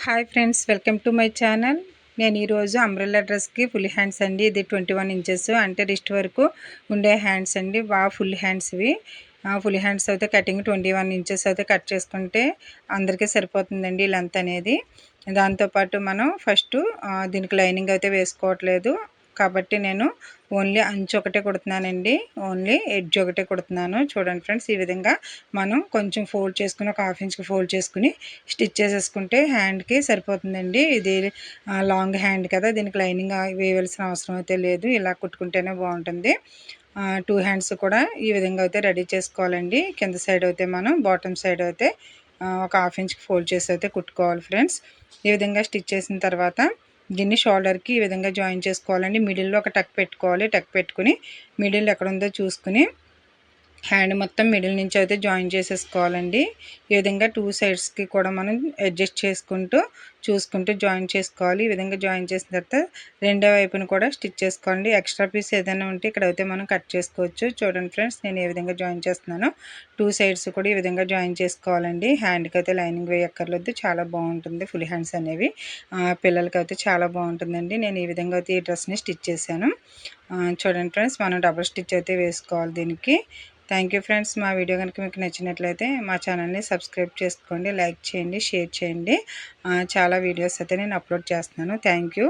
Hi friends, welcome to my channel. నేను ఈరోజు umbrella డ్రెస్కి ఫుల్ హ్యాండ్స్ అండి. ఇది 21 ఇంచెస్ అంటే రిస్ట్ వరకు ఉండే హ్యాండ్స్ అండి. బాగా ఫుల్ హ్యాండ్స్ ఇవి. ఫుల్ హ్యాండ్స్ అయితే కటింగ్ 21 ఇంచెస్ అయితే కట్ చేసుకుంటే అందరికీ సరిపోతుందండి లెంత్ అనేది. దాంతోపాటు మనం ఫస్ట్ దీనికి లైనింగ్ అయితే వేసుకోవట్లేదు కాబట్టి నేను ఓన్లీ అంచు ఒకటే కుడుతున్నానండి. ఓన్లీ ఎడ్జ్ ఒకటే కుడుతున్నాను. చూడండి ఫ్రెండ్స్, ఈ విధంగా మనం కొంచెం ఫోల్డ్ చేసుకుని ఒక హాఫ్ ఇంచ్కి ఫోల్డ్ చేసుకుని స్టిచ్ చేసేసుకుంటే హ్యాండ్కి సరిపోతుందండి. ఇది లాంగ్ హ్యాండ్ కదా, దీనికి లైనింగ్ వేయవలసిన అవసరం అయితే లేదు. ఇలా కుట్టుకుంటేనే బాగుంటుంది. 2 హ్యాండ్స్ కూడా ఈ విధంగా అయితే రెడీ చేసుకోవాలండి. కింద సైడ్ అయితే మనం బాటమ్ సైడ్ అయితే ఒక హాఫ్ ఇంచ్కి ఫోల్డ్ చేసి అయితే కుట్టుకోవాలి ఫ్రెండ్స్. ఈ విధంగా స్టిచ్ చేసిన తర్వాత దీన్ని షోల్డర్కి ఈ విధంగా జాయిన్ చేసుకోవాలండి. మిడిల్లో ఒక టక్ పెట్టుకోవాలి. టక్ పెట్టుకుని మిడిల్ ఎక్కడ ఉందో చూసుకుని హ్యాండ్ మొత్తం మిడిల్ నుంచి అయితే జాయిన్ చేసేసుకోవాలండి. ఈ విధంగా 2 సైడ్స్కి కూడా మనం అడ్జస్ట్ చేసుకుంటూ చూసుకుంటూ జాయిన్ చేసుకోవాలి. ఈ విధంగా జాయిన్ చేసిన తర్వాత రెండో వైపును కూడా స్టిచ్ చేసుకోండి. ఎక్స్ట్రా పీస్ ఏదైనా ఉంటే ఇక్కడైతే మనం కట్ చేసుకోవచ్చు. చూడండి ఫ్రెండ్స్, నేను ఏ విధంగా జాయిన్ చేస్తున్నాను. 2 సైడ్స్ కూడా ఈ విధంగా జాయిన్ చేసుకోవాలండి. హ్యాండ్కి అయితే లైనింగ్ వేయక్కర్లేదు. చాలా బాగుంటుంది ఫుల్ హ్యాండ్స్ అనేవి. పిల్లలకి అయితే చాలా బాగుంటుందండి. నేను ఈ విధంగా అయితే ఈ డ్రెస్ని స్టిచ్ చేశాను. చూడండి ఫ్రెండ్స్, మనం డబుల్ స్టిచ్ అయితే వేసుకోవాలి దీనికి. Thank you friends. మా వీడియో కనుక మీకు నచ్చినట్లయితే మా ఛానల్ని సబ్స్క్రైబ్ చేసుకోండి, లైక్ చేయండి, షేర్ చేయండి. చాలా వీడియోస్ అయితే నేను అప్లోడ్ చేస్తున్నాను. Thank you.